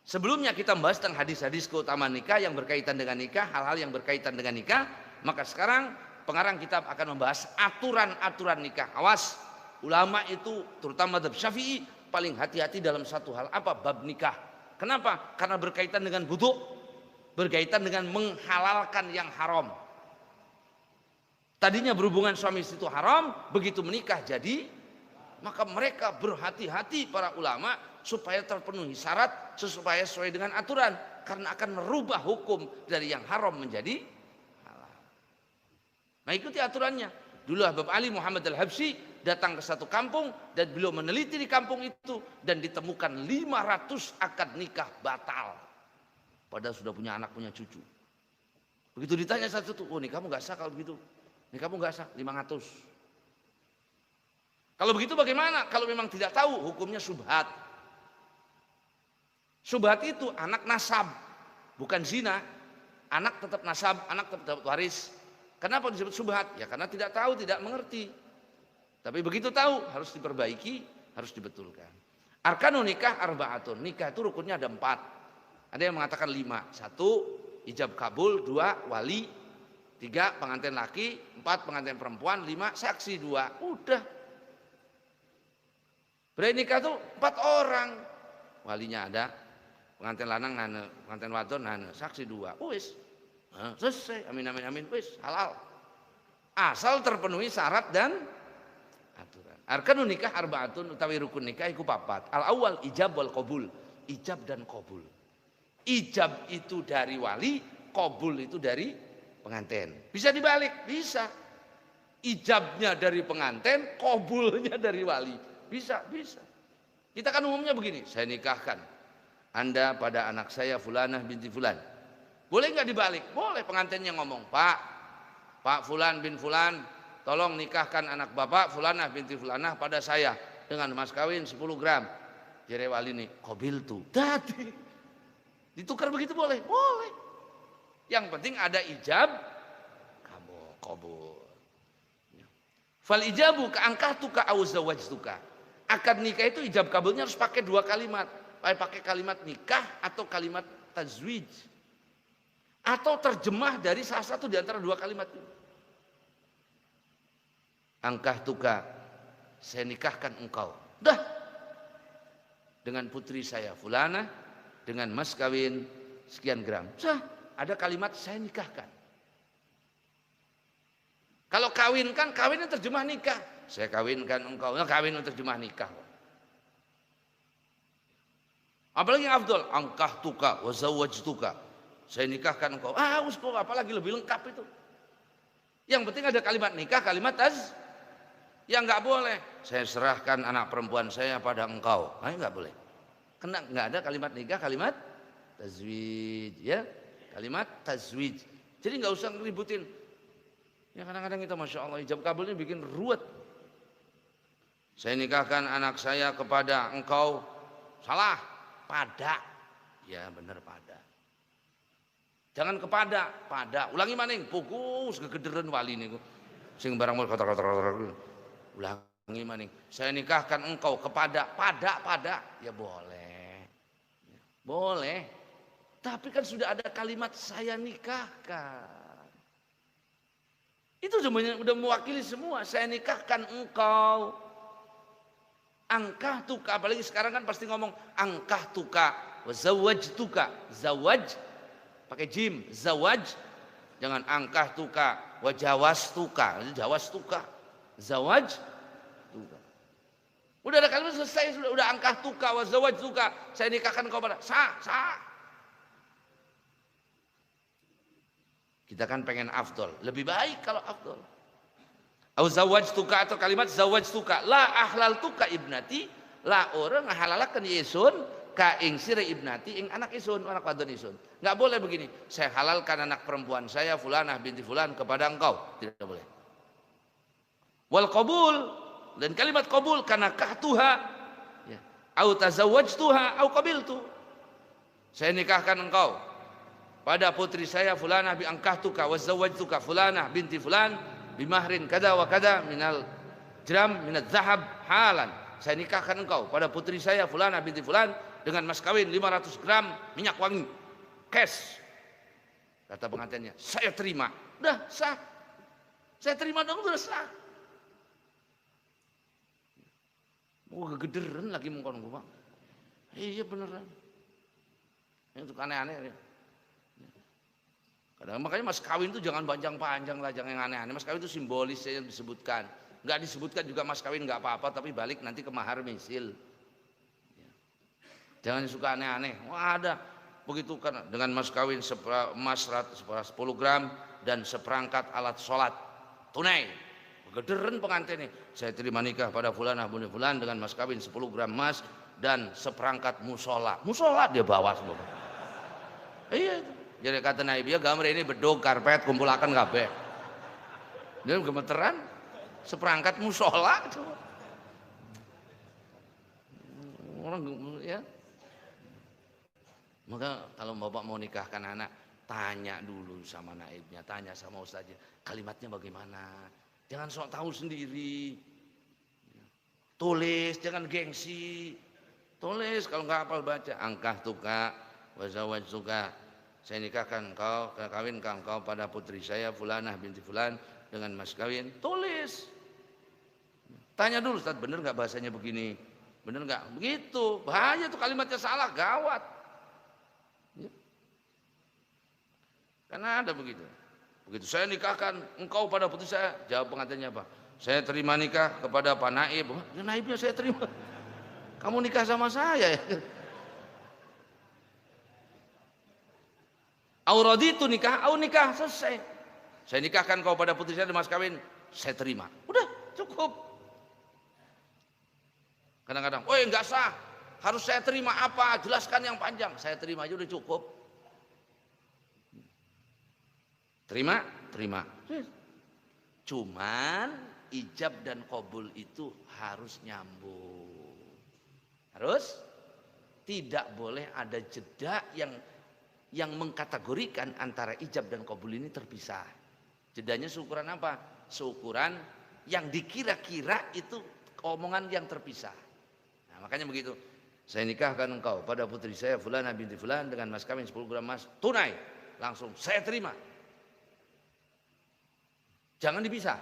Sebelumnya kita membahas tentang hadis-hadis keutamaan nikah yang berkaitan dengan nikah, hal-hal yang berkaitan dengan nikah. Maka sekarang pengarang kitab akan membahas aturan-aturan nikah. Awas, ulama itu terutama mazhab Syafi'i paling hati-hati dalam satu hal, apa? Bab nikah. Kenapa? Karena berkaitan dengan wudu, berkaitan dengan menghalalkan yang haram. Tadinya berhubungan suami istri itu haram, begitu menikah jadi, maka mereka berhati-hati para ulama supaya terpenuhi syarat, supaya sesuai dengan aturan, karena akan merubah hukum dari yang haram menjadi halal. Nah, ikuti aturannya. Dulu Habib Ali Muhammad Al-Habsyi datang ke satu kampung dan beliau meneliti di kampung itu dan ditemukan 500 akad nikah batal. Padahal sudah punya anak, punya cucu. Begitu ditanya satu-satu, oh, nikahmu gak sah kalau begitu. Nikahmu gak sah, 500. Kalau begitu bagaimana? Kalau memang tidak tahu, hukumnya syubhat. Syubhat itu anak nasab, bukan zina. Anak tetap nasab, anak tetap dapat waris. Kenapa disebut syubhat? Ya karena tidak tahu, tidak mengerti. Tapi begitu tahu, harus diperbaiki, harus dibetulkan. Arkanun nikah arba'atun. Nikah itu rukunnya ada 4. Ada yang mengatakan 5. 1, ijab kabul. 2, wali. 3, pengantin laki. 4, pengantin perempuan. 5, saksi 2. Udah. Berarti nikah itu 4 orang. Walinya ada, pengantin lanang nane, pengantin wadon nane, saksi 2. Wis. Selesai. Amin amin amin. Wis, halal. Asal terpenuhi syarat dan aturan. Arkanun nikah arba'atun utawi rukun nikah iku 4. Al awal ijab wal qabul. Ijab dan qabul. Ijab itu dari wali, qabul itu dari pengantin. Bisa dibalik, bisa. Ijabnya dari pengantin, qabulnya dari wali. Bisa, bisa. Kita kan umumnya begini, saya nikahkan Anda pada anak saya Fulanah binti Fulan. Boleh nggak dibalik? Boleh, pengantinnya ngomong, Pak Fulan bin Fulan, tolong nikahkan anak Bapak Fulanah binti Fulanah pada saya dengan mas kawin 10 gram. Jere wali nih, qabil tuh. Tadi ditukar begitu boleh? Boleh. Yang penting ada ijab, kamu qabul. Fal ijabu ka angkahtuka au zawajtuka. Akad nikah itu ijab kabulnya harus pakai 2 kalimat. Pakai kalimat nikah atau kalimat tazwij. Atau terjemah dari salah satu di antara 2 kalimat itu. Angkahtuka, saya nikahkan engkau. Dah. Dengan putri saya Fulana, dengan mas kawin sekian gram. Sah, ada kalimat saya nikahkan. Kalau kawin kan, kawinnya terjemah nikah. Saya kawinkan engkau, nah, kawin terjemah nikah. Apalagi yang afdol, angkahtuka wa zawajtuka. Saya nikahkan engkau. Apalagi lebih lengkap itu. Yang penting ada kalimat nikah, kalimat yang nggak boleh. Saya serahkan anak perempuan saya pada engkau. Nah, nggak boleh. Kena nggak ada kalimat nikah, kalimat tazwij, ya. Kalimat tazwij. Jadi nggak usah ngeributin. Ya kadang-kadang kita masya Allah ijab kabulnya bikin ruwet. Saya nikahkan anak saya kepada engkau. Salah, pada. Ya benar pada. Jangan kepada, pada. Ulangi maning, fokus kegederan wali niku. Sing barang mau kata-kata. Ulangi maning. Saya nikahkan engkau kepada, pada. Ya boleh. Boleh. Tapi kan sudah ada kalimat saya nikahkan. Itu sudah mewakili semua. Saya nikahkan engkau. Angkahtuka, apalagi sekarang kan pasti ngomong angkahtuka wa zawajtuka. Zawaj pakai jim, zawaj. Jangan angkahtuka wa jawastuka. Jawastuka. Zawaj tuka. Udah ada kalimat selesai, udah angkahtuka wa zawajtuka. Saya nikahkan engkau pada sah. Kita kan pengen afdol, lebih baik kalau afdol. Au zawajtuka atau kalimat zawajtuka, la ahlaltuka ibnati, la orang ngahalalakan yesun ka ing sire ibnati ing anak isun, anak wadon isun. Enggak boleh begini. Saya halalkan anak perempuan saya Fulanah binti Fulan kepada engkau. Tidak boleh. Wal qabul, dan kalimat qabul kana kahtuha, ya. Au tazawwajtuha au qabiltu. Saya nikahkan engkau pada putri saya Fulanah bi angkahtuka wa zawwajtuka Fulanah binti Fulan bimahrin kada wa kada minal jram minal zahab halan. Saya nikahkan engkau pada putri saya Fulanah binti Fulan dengan mas kawin 500 gram minyak wangi cash. Kata pengantinnya, saya terima. Udah sah. Saya terima dong, udah sah. Oh, kegederan lagi mengkonon gua. Iya beneran. Itu aneh-aneh. Kadang makanya mas kawin itu jangan panjang-panjang lah, jangan yang aneh-aneh. Mas kawin itu simbolis saja disebutkan. Enggak disebutkan juga mas kawin enggak apa-apa, tapi balik nanti ke mahar misil. Jangan suka aneh-aneh. Wah ada begitu kan dengan mas kawin emas 10 gram dan seperangkat alat sholat tunai. Gederan pengantin nih. Saya terima nikah pada fulanah bin fulan dengan mas kawin 10 gram emas dan seperangkat musola. Musola dia bawa semua. Iya. Jadi kata Nabi ya gambar ini bedog karpet kumpulakan kabeh. Dia gemeteran seperangkat musola. Orang ya. Maka kalau bapak mau nikahkan anak, tanya dulu sama naibnya, tanya sama ustaznya, kalimatnya bagaimana. Jangan sok tahu sendiri. Tulis, jangan gengsi. Tulis kalau nggak hafal baca. Angkah tuka, wazawaj tuka. Saya nikahkan engkau, kawinkan engkau pada putri saya fulanah binti fulan dengan mas kawin. Tulis. Tanya dulu, Ustaz, bener nggak bahasanya begini? Bener nggak? Begitu. Bahaya tuh kalimatnya salah, gawat. Ya. Karena ada begitu. Begitu saya nikahkan engkau pada putri saya, jawab pengantinnya apa? Saya terima nikah kepada Pak Naib. Ya, naibnya saya terima. Kamu nikah sama saya ya? Auraditu nikah, au nikah selesai. Saya nikahkan kau pada putri saya mas kawin, saya terima. Udah cukup. Kadang-kadang, oh enggak sah, harus saya terima apa? Jelaskan yang panjang. Saya terima aja udah cukup. Terima, terima. Cuman ijab dan qabul itu harus nyambung. Harus tidak boleh ada jeda yang mengkategorikan antara ijab dan qabul ini terpisah. Jedanya seukuran apa? Seukuran yang dikira-kira itu omongan yang terpisah. Nah, makanya begitu. Saya nikahkan engkau pada putri saya fulanah binti fulan dengan mas kawin 10 gram emas tunai. Langsung saya terima. Jangan dipisah.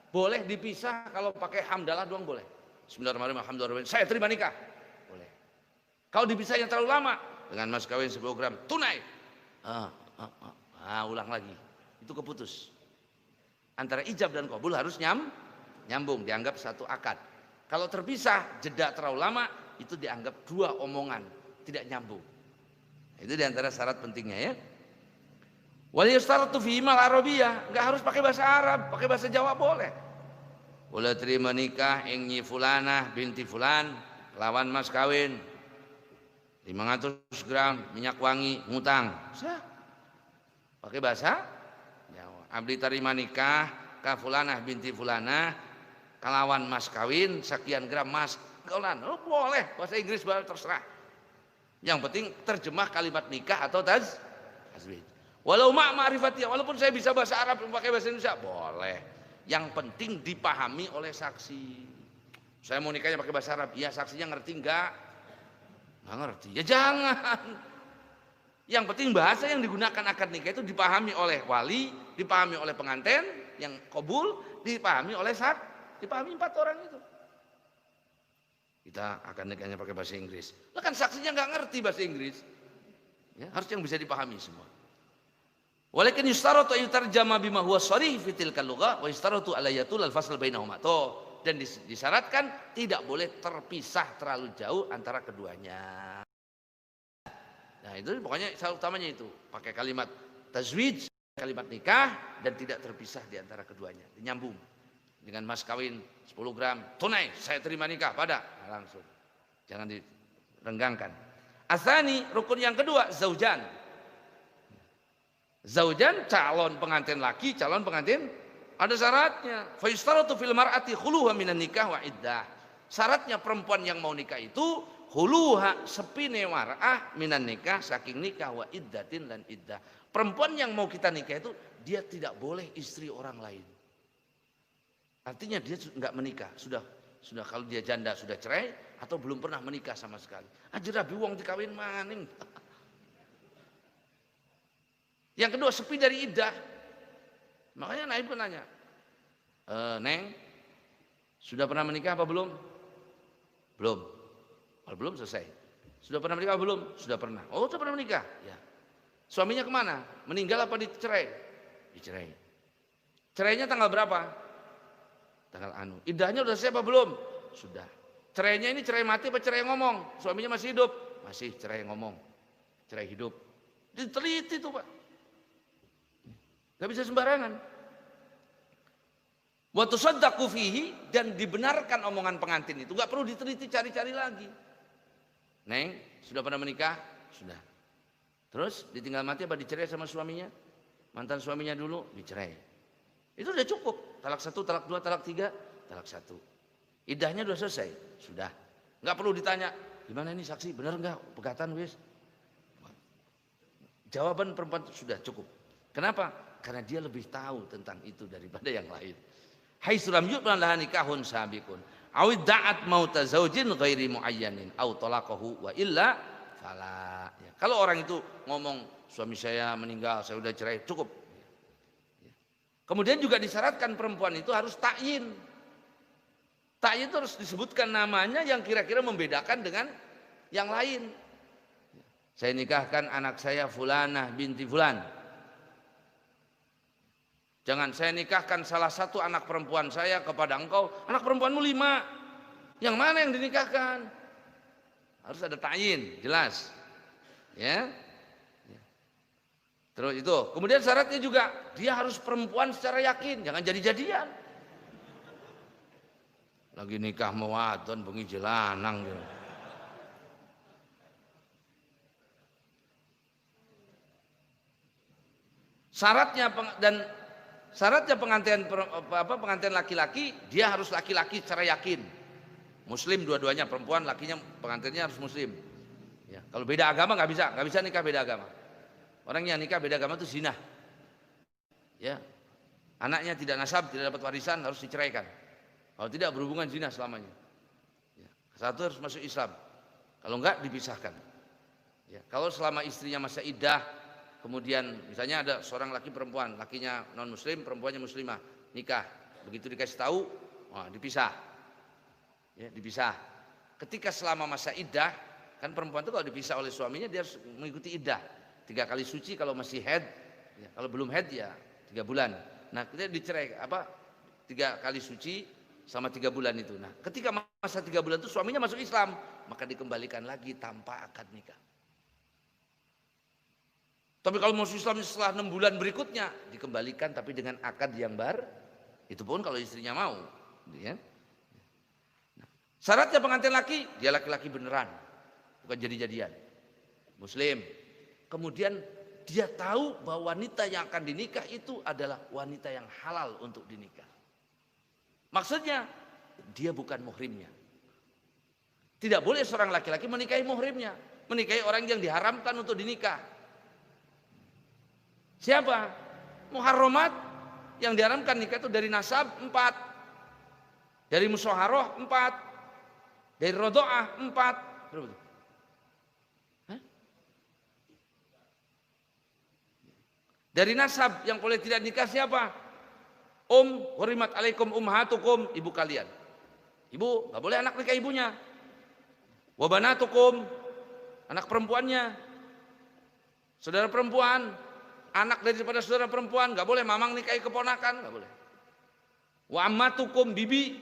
Boleh dipisah kalau pakai hamdalah doang boleh. Bismillahirrahmanirrahim. Alhamdulillah. Saya terima nikah. Boleh. Kalau dipisah yang terlalu lama dengan mas kawin 10 gram tunai. Ulang lagi. Itu keputus. Antara ijab dan qabul harus nyambung, dianggap satu akad. Kalau terpisah, jeda terlalu lama, itu dianggap dua omongan, tidak nyambung. Itu diantara syarat pentingnya ya. Wal yustaratu fi mal arabiyah, enggak harus pakai bahasa Arab, pakai bahasa Jawa boleh. Boleh terima nikah ing nyi fulanah binti fulan lawan mas kawin 500 gram minyak wangi ngutang. Sah. Pakai bahasa Jawa. Abdi terima nikah ka fulanah binti fulanah kalawan mas kawin sekian gram mas kaulan. Oh, boleh bahasa Inggris boleh terserah. Yang penting terjemah kalimat nikah atau tazwij. Walau ma'rifatiyah, walaupun saya bisa bahasa Arab pakai bahasa Indonesia boleh. Yang penting dipahami oleh saksi. Saya mau nikahnya pakai bahasa Arab, ya saksinya ngerti enggak? Nggak ngerti, ya jangan. Yang penting bahasa yang digunakan akad nikah itu dipahami oleh wali, dipahami oleh pengantin yang qabul, dipahami oleh dipahami 4 orang itu. Kita akan nikahnya pakai bahasa Inggris. Lah kan saksinya nggak ngerti bahasa Inggris. Ya, harus yang bisa dipahami semua. Walakin yustaratu yutarjama bima huwa sharih fi tilkal lughah wa yustaratu alayatul al-fasl bainahuma. Dan disyaratkan tidak boleh terpisah terlalu jauh antara keduanya. Nah itu pokoknya syarat utamanya itu pakai kalimat tazwij, kalimat nikah dan tidak terpisah di antara keduanya. Nyambung dengan mas kawin 10 gram tunai saya terima nikah pada langsung. Jangan direnggangkan. Asani rukun yang kedua zaujan. Zaujan calon pengantin laki, calon pengantin ada syaratnya. Fa yustaratu fil mar'ati khuluha minan nikah wa iddah. Syaratnya perempuan yang mau nikah itu khuluha sepine mar'ah minan nikah saking nikah wa iddatin dan iddah. Perempuan yang mau kita nikah itu dia tidak boleh istri orang lain. Artinya dia enggak menikah, sudah Sudah kalau dia janda sudah cerai atau belum pernah menikah sama sekali. Aja rabi wong dikawin maning. Yang kedua sepi dari iddah. Makanya Naib pun nanya, Neng, sudah pernah menikah apa belum? Belum. Kalau belum selesai. Sudah pernah menikah apa belum? Sudah pernah. Oh, sudah pernah menikah? Ya. Suaminya kemana? Meninggal apa dicerai? Dicerai. Cerainya tanggal berapa? Tanggal anu. Iddahnya udah selesai apa belum? Sudah. Cerainya ini cerai mati apa cerai ngomong? Suaminya masih hidup? Masih cerai ngomong. Cerai hidup. Diteliti tuh, Pak. Gak bisa sembarangan. Wa tusaddaqu fihi, dan dibenarkan omongan pengantin itu. Gak perlu diteliti, cari-cari lagi. Neng, sudah pernah menikah? Sudah. Terus ditinggal mati apa dicerai sama suaminya? Mantan suaminya dulu dicerai. Itu udah cukup. Talak 1, talak 2, talak 3, talak 1. Iddahnya udah selesai. Sudah. Gak perlu ditanya, gimana ini saksi, benar enggak pegatan wis? Jawaban perempuan itu sudah cukup. Kenapa? Karena dia lebih tahu tentang itu daripada yang lain. Hai sulam yu'lan laha nikahun sabiqun. Awid da'at mauta zaujin ghairi muayyanin aw talaqahu wa illa fala. Ya. Kalau orang itu ngomong suami saya meninggal, saya udah cerai, cukup. Ya. Kemudian juga disyaratkan perempuan itu harus ta'yin. Ta'yin itu harus disebutkan namanya yang kira-kira membedakan dengan yang lain. Saya nikahkan anak saya Fulanah binti Fulan. Jangan saya nikahkan salah satu anak perempuan saya kepada engkau, anak perempuanmu 5. Yang mana yang dinikahkan? Harus ada ta'yin, jelas. Ya. Terus itu. Kemudian syaratnya juga dia harus perempuan secara yakin, jangan jadi-jadian. Lagi nikah mau wadon bengi jelanang gitu. Syaratnya pengantin laki-laki, dia harus laki-laki secara yakin. Muslim dua-duanya, perempuan lakinya pengantinnya harus muslim. Ya, kalau beda agama nggak bisa nikah beda agama. Orang yang nikah beda agama itu zina. Ya, anaknya tidak nasab, tidak dapat warisan, harus diceraikan. Kalau tidak berhubungan zina selamanya. Ya, satu harus masuk Islam. Kalau enggak dipisahkan. Ya, kalau selama istrinya masa iddah, kemudian misalnya ada seorang laki perempuan, lakinya non muslim, perempuannya muslimah, nikah. Begitu dikasih tahu, dipisah. Ya, dipisah. Ketika selama masa iddah, kan perempuan itu kalau dipisah oleh suaminya dia harus mengikuti iddah. 3 kali suci kalau masih head, ya, kalau belum head ya 3 bulan. Nah, kita dicerai 3 kali suci sama 3 bulan itu. Nah, ketika masa 3 bulan itu suaminya masuk Islam, maka dikembalikan lagi tanpa akad nikah. Tapi kalau masuk Islam setelah 6 bulan berikutnya dikembalikan tapi dengan akad yang baru. Itu pun kalau istrinya mau. Ya. Nah, syaratnya pengantin laki, dia laki-laki beneran, bukan jadi-jadian. Muslim. Kemudian dia tahu bahwa wanita yang akan dinikah itu adalah wanita yang halal untuk dinikah. Maksudnya dia bukan muhrimnya. Tidak boleh seorang laki-laki menikahi muhrimnya, menikahi orang yang diharamkan untuk dinikah. Siapa? Muharramat yang diharamkan nikah itu dari nasab 4, dari musyawarah 4, dari rodoah 4. Berapa itu? Dari nasab yang boleh tidak nikah siapa? Hurimat alaikum ummahatukum, ibu kalian. Ibu nggak boleh anak nikah ibunya. Wa banatukum, anak perempuannya. Saudara perempuan, anak daripada saudara perempuan nggak boleh mamang nikahi keponakan, nggak boleh. Wa ammatukum, bibi,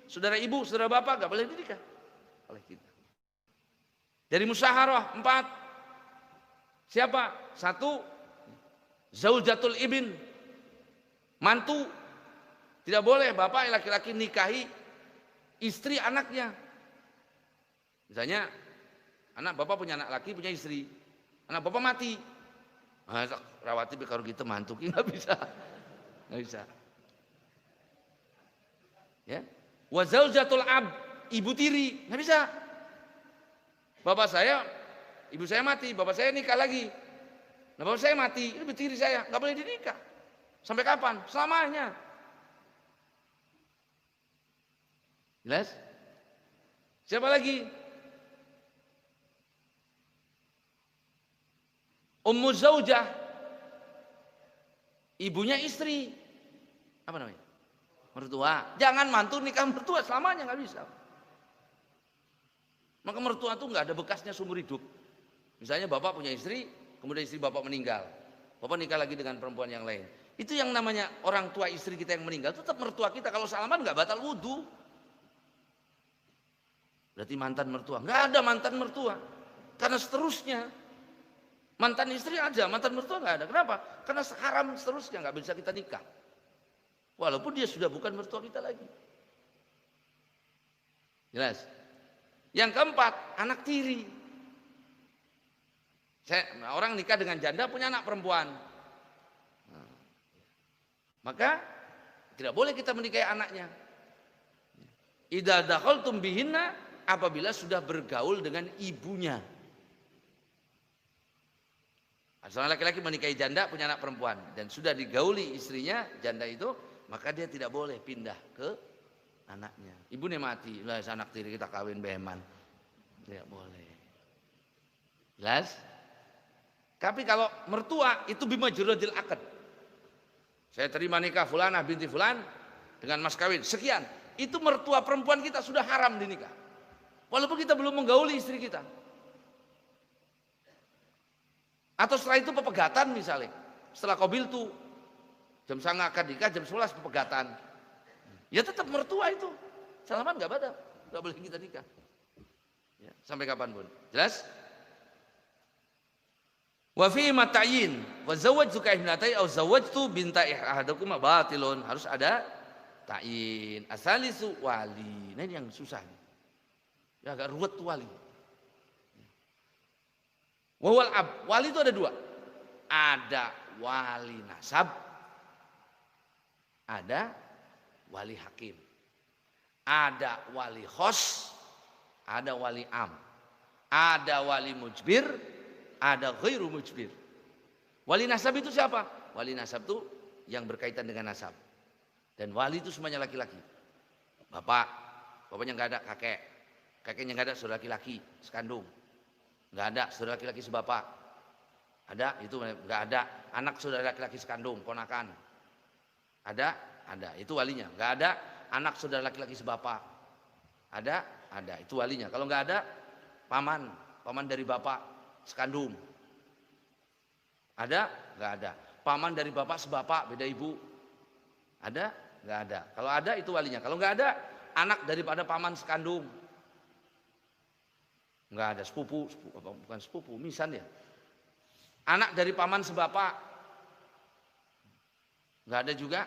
saudara ibu, saudara bapak nggak boleh dinikah oleh kita. Dari musyawarah 4. Siapa? 1, zaujatul ibn, mantu. Tidak boleh bapak laki-laki nikahi istri anaknya. Misalnya anak bapak punya anak laki, punya istri, anak bapak mati, rawati kalau gitu mantu nggak bisa, nggak bisa. Ya, wa zaujatul ab, ibu tiri, nggak bisa. Bapak saya, ibu saya mati, bapak saya nikah lagi. Nah, bapak saya mati, ini ibu tiri saya, nggak boleh dinikah. Sampai kapan? Selamanya. Jelas? Siapa lagi? Ummu zaujah, ibunya istri. Apa namanya? Mertua. Jangan mantu nikah mertua selamanya, nggak bisa. Maka mertua itu nggak ada bekasnya seumur hidup. Misalnya bapak punya istri, kemudian istri bapak meninggal, bapak nikah lagi dengan perempuan yang lain. Itu yang namanya orang tua istri kita yang meninggal, tetap mertua kita. Kalau salaman nggak batal wudhu. Berarti mantan mertua. Nggak ada mantan mertua. Karena seterusnya. Mantan istri aja, mantan mertua nggak ada. Kenapa? Karena haram seterusnya, nggak bisa kita nikah. Walaupun dia sudah bukan mertua kita lagi. Jelas? Yang keempat, anak tiri. Orang nikah dengan janda punya anak perempuan. Maka tidak boleh kita menikahi anaknya. Idza dakhaltum bihinna, apabila sudah bergaul dengan ibunya. Seorang laki-laki menikahi janda punya anak perempuan dan sudah digauli istrinya janda itu, maka dia tidak boleh pindah ke anaknya. Ibunya mati, lah anak tiri kita kawin beman. Tidak boleh. Jelas? Tapi kalau mertua itu bimajradil akad. Saya terima nikah fulanah binti fulan dengan mas kawin sekian. Itu mertua perempuan kita sudah haram dinikah. Walaupun kita belum menggauli istri kita. Atau setelah itu pepegatan misalnya. Setelah qabil tuh jam 9 akad nikah, jam 11 pepegatan. Ya tetap mertua itu. Salaman enggak batal. Enggak boleh kita nikah. Ya, sampai kapanpun. Jelas? Wa fi mata'yin wa zawwajtu ka ibnatai aw zawwajtu binta ahadakum batilun. Harus ada ta'yin. Asalisu wali. Nah ini yang susah. Ya agak ruwet tuh wali. Wawal ab, wali itu ada dua. Ada wali nasab, ada wali hakim. Ada wali khos, ada wali am. Ada wali mujbir, ada ghairu mujbir. Wali nasab itu siapa? Wali nasab itu yang berkaitan dengan nasab. Dan wali itu semuanya laki-laki. Bapaknya nggak ada, kakeknya nggak ada, saudara laki-laki sekandung. Nggak ada saudara laki-laki sebapak. Ada, itu nggak ada. Anak saudara laki-laki sekandung, ponakan. Ada, itu walinya. Nggak ada anak saudara laki-laki sebapak. Ada, itu walinya. Kalau nggak ada, paman dari bapak sekandung. Ada, nggak ada. Paman dari bapak sebapak, beda ibu. Ada, nggak ada. Kalau ada itu walinya. Kalau nggak ada, anak daripada paman sekandung. Nggak ada sepupu, bukan sepupu, misan ya. Anak dari paman sebapak. Nggak ada juga.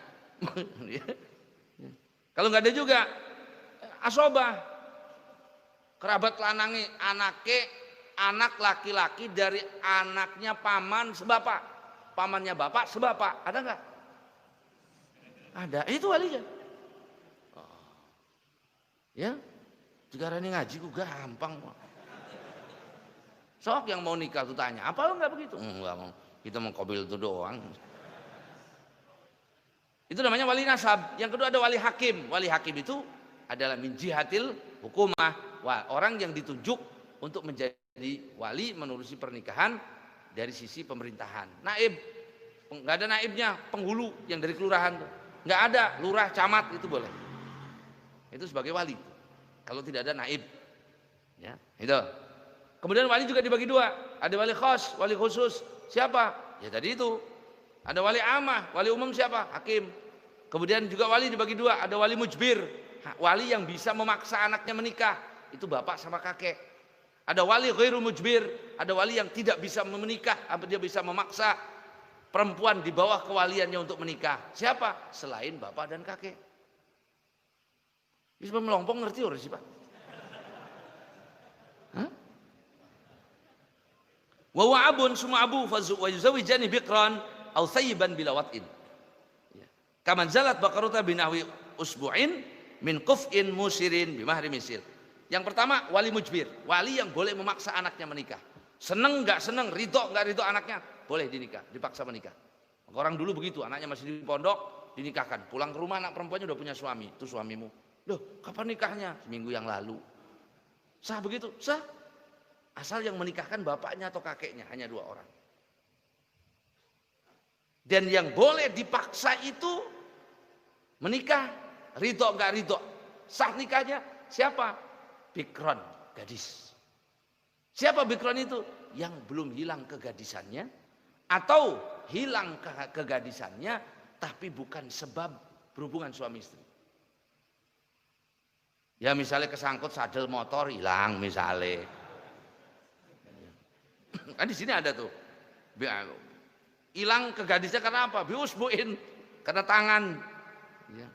Kalau nggak ada juga, asobah. Kerabat lanangi, anak laki-laki dari anaknya paman sebapak. Pamannya bapak sebapak. Ada nggak? Ada. Itu walinya. Ya, jika ini ngaji juga gampang. Sok yang mau nikah tuh tanya, apa lo nggak begitu? Enggak mau, kita mau qabil itu doang. Itu namanya wali nasab. Yang kedua ada wali hakim. Wali hakim itu adalah min jihatil hukumah. Orang yang ditunjuk untuk menjadi wali menerusi pernikahan dari sisi pemerintahan. Naib, nggak ada naibnya, penghulu yang dari kelurahan tuh. Nggak ada, lurah, camat itu boleh. Itu sebagai wali. Kalau tidak ada naib, ya itu. Kemudian wali juga dibagi dua. Ada wali khos, wali khusus. Siapa? Ya tadi itu. Ada wali amah, wali umum siapa? Hakim. Kemudian juga wali dibagi dua. Ada wali mujbir, wali yang bisa memaksa anaknya menikah. Itu bapak sama kakek. Ada wali ghairu mujbir, ada wali yang tidak bisa menikah, dia bisa memaksa perempuan di bawah kewaliannya untuk menikah. Siapa? Selain bapak dan kakek. Bisa melompong ngerti orang sih Pak? Hah? Wa wa'abun summa abu wa yuzawijani biqran aw thayyiban bila wat'in. Kaman zalat baqaruta binahwi usbu'in min quf'in musirin bimahri misil. Yang pertama wali mujbir, wali yang boleh memaksa anaknya menikah. Seneng nggak seneng, ridho nggak ridho anaknya, boleh dinikah, dipaksa menikah. Orang dulu begitu, anaknya masih di pondok, dinikahkan. Pulang ke rumah anak perempuannya udah punya suami, itu suamimu. Loh, kapan nikahnya? Seminggu yang lalu. Sah begitu? Sah. Asal yang menikahkan bapaknya atau kakeknya, hanya 2 orang. Dan yang boleh dipaksa itu menikah, ridho enggak ridho. Sah nikahnya siapa? Bikron, gadis. Siapa bikron itu? Yang belum hilang kegadisannya atau hilang kegadisannya tapi bukan sebab berhubungan suami istri. Ya misalnya kesangkut sadel motor hilang misalnya. Kan di sini ada tuh. Hilang kegadisnya karena apa? Biusbuin karena tangan. Ya.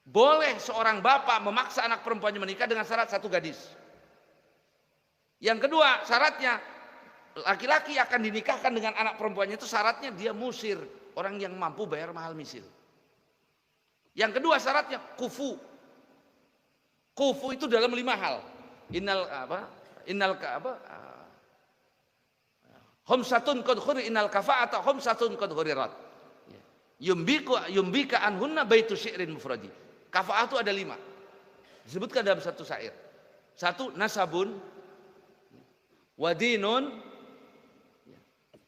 Boleh seorang bapak memaksa anak perempuannya menikah dengan syarat 1 gadis. Yang kedua syaratnya laki-laki akan dinikahkan dengan anak perempuannya itu syaratnya dia musir, orang yang mampu bayar mahal misil. Yang kedua syaratnya kufu. Kufu itu dalam 5 hal. Homsatun qad khuri innal kafa'ata homsatun qad khurirat. Yumbika anhunna baitu syi'rin mufradi. Kafa'ah itu ada 5. Disebutkan dalam satu syair. 1 nasabun, wadinun,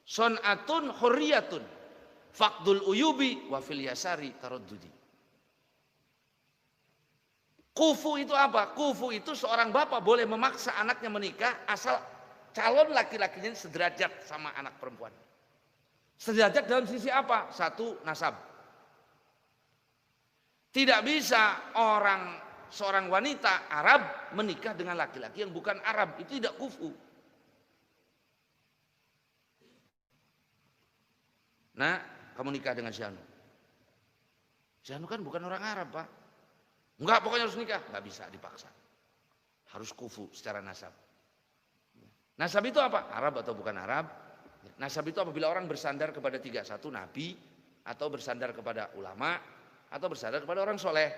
son'atun hurriyatun, faqdul uyubi wa fil yasari taraddudi. Kufu itu apa? Kufu itu seorang bapak boleh memaksa anaknya menikah asal calon laki-lakinya sederajat sama anak perempuan. Sederajat dalam sisi apa? 1 nasab. Tidak bisa seorang wanita Arab menikah dengan laki-laki yang bukan Arab, itu tidak kufu. Nah, kamu nikah dengan si Anu. Si Anu kan bukan orang Arab, Pak. Enggak, pokoknya harus nikah. Enggak bisa dipaksa. Harus kufu secara nasab. Nasab itu apa? Arab atau bukan Arab. Nasab itu apabila orang bersandar kepada 3. 1 nabi, atau bersandar kepada ulama, atau bersandar kepada orang soleh.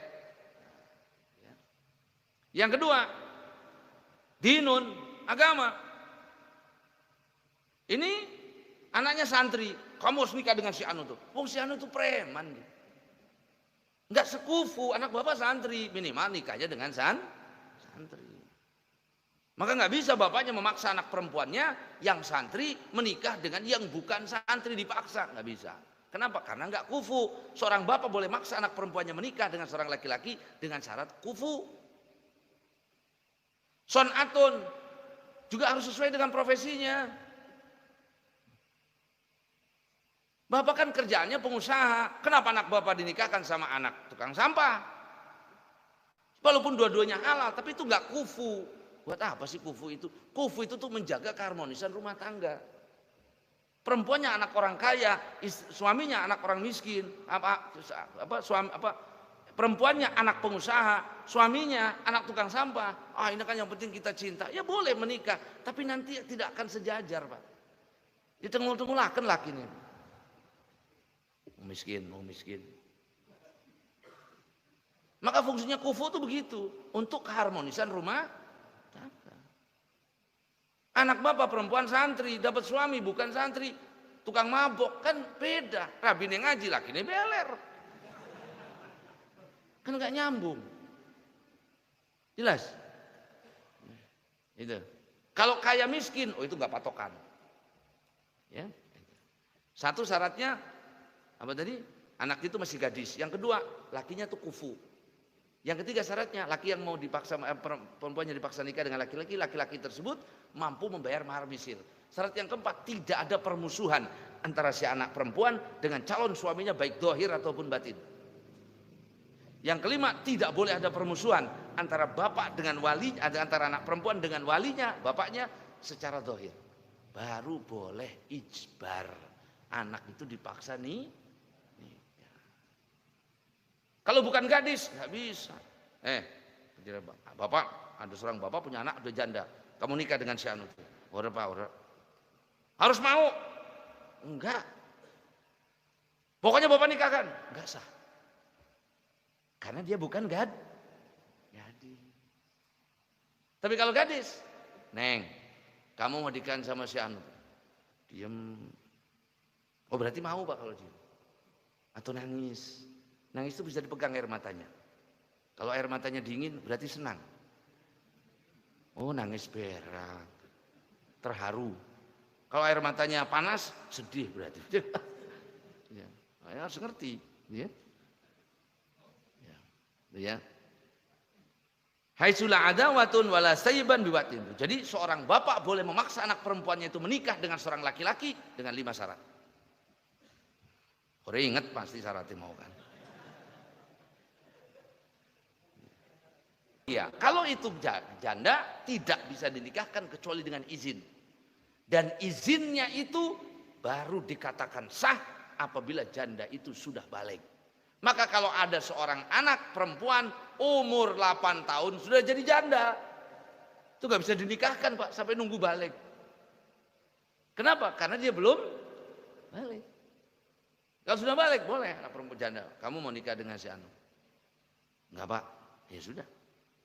Yang kedua, dinun, agama. Ini anaknya santri. Kamu harus nikah dengan si Anu tuh. Si Anu tuh preman. Enggak sekufu, anak bapak santri, minimal nikahnya dengan santri. Maka nggak bisa bapaknya memaksa anak perempuannya yang santri menikah dengan yang bukan santri, dipaksa, nggak bisa. Kenapa? Karena nggak kufu. Seorang bapak boleh maksa anak perempuannya menikah dengan seorang laki-laki dengan syarat kufu. Son'atun juga harus sesuai dengan profesinya. Bapak kan kerjaannya pengusaha. Kenapa anak bapak dinikahkan sama anak tukang sampah? Walaupun dua-duanya halal, tapi itu nggak kufu. Buat apa sih kufu itu? Kufu itu tuh menjaga keharmonisan rumah tangga. Perempuannya anak orang kaya, suaminya anak orang miskin. Perempuannya anak pengusaha, suaminya anak tukang sampah. Ini kan yang penting kita cinta. Ya boleh menikah, tapi nanti tidak akan sejajar, Pak. Ditengul-tengulahkan lakinya. Mau miskin. Maka fungsinya kufu itu begitu, untuk keharmonisan rumah tangga. Anak bapak perempuan santri, dapat suami bukan santri, tukang mabok, kan beda. Rabine ngaji, lakinya beler. Kan nggak nyambung. Jelas? Itu. Kalau kaya miskin, itu nggak patokan. Ya. 1 syaratnya apa tadi? Anak itu masih gadis. Yang kedua, lakinya tuh kufu. Yang ketiga syaratnya, laki yang mau dipaksa, perempuannya dipaksa nikah dengan laki-laki, laki-laki tersebut mampu membayar mahar misil. Syarat yang keempat, tidak ada permusuhan antara si anak perempuan dengan calon suaminya baik dohir ataupun batin. Yang kelima, tidak boleh ada permusuhan antara bapak dengan wali, antara anak perempuan dengan walinya, bapaknya secara dohir. Baru boleh ijbar. Anak itu dipaksa nih. Kalau bukan gadis, nggak bisa. Bapak, ada seorang bapak punya anak udah janda. Kamu nikah dengan si Anu. Orang. Harus mau? Enggak. Pokoknya bapak nikahkan. Enggak sah. Karena dia bukan gadis. Tapi kalau gadis, Neng, kamu mau nikahan sama si Anu. Diem. Oh berarti mau Pak kalau diem. Atau nangis. Nangis itu bisa dipegang air matanya. Kalau air matanya dingin berarti senang. Oh, nangis berak, terharu. Kalau air matanya panas, sedih berarti. Ya, harus ngerti, ya. Ya. Haitsula adawatun wala sayyiban biwatin. Jadi seorang bapak boleh memaksa anak perempuannya itu menikah dengan seorang laki-laki dengan 5 syarat. Orang ingat pasti syaratnya mau kan. Iya, kalau itu janda tidak bisa dinikahkan kecuali dengan izin. Dan izinnya itu baru dikatakan sah apabila janda itu sudah balik. Maka kalau ada seorang anak perempuan umur 8 tahun sudah jadi janda, itu gak bisa dinikahkan Pak sampai nunggu balik. Kenapa? Karena dia belum balik. Kalau sudah balik boleh anak perempuan janda. Kamu mau nikah dengan si Anu? Enggak Pak, ya sudah.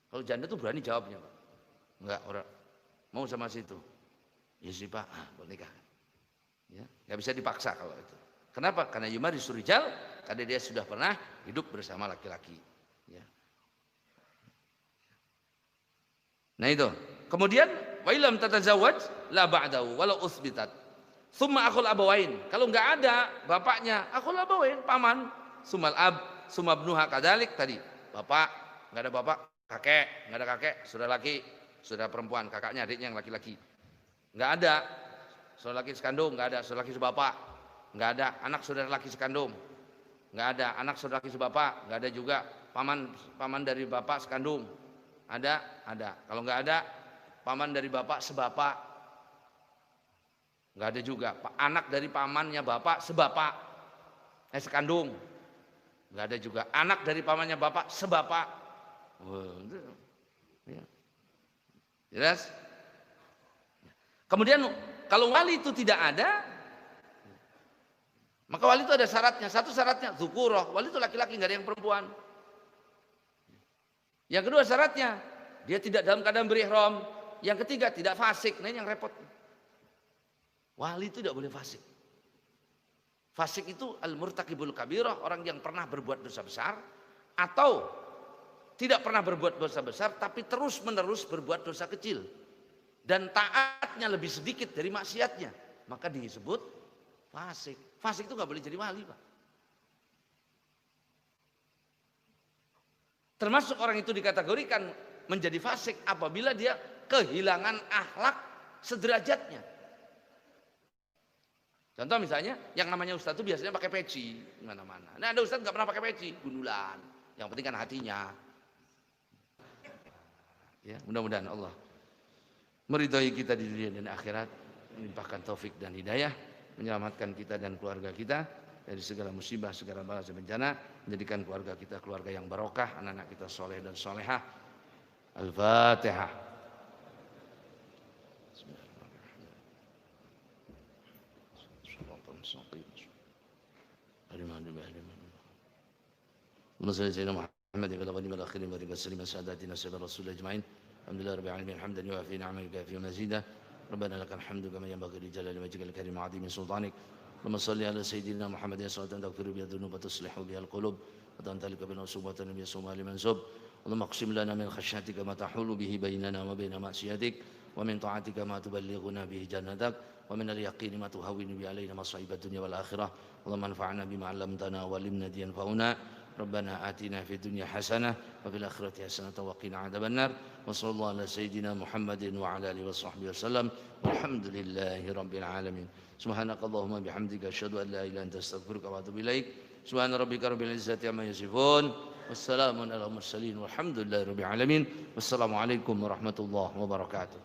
Kalau janda tuh berani jawabnya Pak. Enggak, orang mau sama situ. Ya sih Pak, boleh nikah. Ya, nggak bisa dipaksa kalau itu. Kenapa? Karena yumari surijal, karena dia sudah pernah hidup bersama laki-laki. Ya. Nah itu. Kemudian wa illam tatazawwaj la ba'dahu walau uthbitat. Tsumma akhul abawain. Kalau nggak ada bapaknya, akhul abawain, paman, sumal ab, sumabnuha kadalik tadi. Bapak, nggak ada bapak, kakek, nggak ada kakek, saudara laki, saudara perempuan, kakaknya adiknya yang laki-laki. Nggak ada saudara laki sekandung, nggak ada saudara laki sebapak, nggak ada anak saudara laki sekandung, nggak ada anak saudara laki sebapak, nggak ada juga paman dari bapak sekandung. Ada. Kalau nggak ada paman dari bapak sebapak, nggak ada juga. Anak dari pamannya bapak sebapak, sekandung, nggak ada juga. Anak dari pamannya bapak sebapak. Jelas? Kemudian kalau wali itu tidak ada, maka wali itu ada syaratnya. Satu syaratnya dzukurah, wali itu laki-laki, nggak ada yang perempuan. Yang kedua syaratnya dia tidak dalam keadaan berihram. Yang ketiga tidak fasik. Nah ini yang repot. Wali itu tidak boleh fasik. Fasik itu al-murtakibul kabirah, orang yang pernah berbuat dosa besar atau tidak pernah berbuat dosa besar tapi terus menerus berbuat dosa kecil dan taatnya lebih sedikit dari maksiatnya, maka disebut fasik. Fasik itu nggak boleh jadi wali Pak. Termasuk orang itu dikategorikan menjadi fasik apabila dia kehilangan akhlak sederajatnya. Contoh misalnya yang namanya ustadz itu biasanya pakai peci mana-mana. Nah ada ustadz nggak pernah pakai peci, gundulan. Yang penting kan hatinya. Ya, mudah-mudahan Allah meridhai kita di dunia dan akhirat, melimpahkan taufik dan hidayah, menyelamatkan kita dan keluarga kita dari segala musibah, segala bala dan bencana, menjadikan keluarga kita keluarga yang barokah, anak-anak kita soleh dan solehah. Al-Fatihah. محمد والأولين والآخرين وبارك وسلم على ساداتنا سيدنا رسول الله أجمعين. الحمد لله رب العالمين حمدا يوافي نعمه ويكافئ مزيدا. ربنا لك الحمد كما ينبغي لجلال وجهك الكريم وعظيم سلطانك. اللهم صل على سيدنا محمد صلاة تغفر بها الذنوب وتصلح بها القلوب وتنطلق بنا صوبة يصوم لمنسوب. اللهم اقسم لنا من خشيتك ما تحول به بيننا وبين معصيتك ومن طاعتك ما تبلغنا به جنتك ومن اليقين ما تهون به علينا مصائب الدنيا والآخرة. اللهم انفعنا بما علمتنا وعلمنا ينفعنا. ربنا آتنا في الدنيا حسنة وفي الآخرة حسنة وقنا عذاب النار. وصلى الله على سيدنا محمد وعلى آله وصحبه وسلم والحمد لله رب العالمين. سبحانك اللهم بحمدك أشهد أن لا إله إلا أنت أستغفرك وأتوب إليك. سبحان ربك رب العزة عما يصفون والسلام على المرسلين والحمد لله رب العالمين. والسلام عليكم ورحمة الله وبركاته.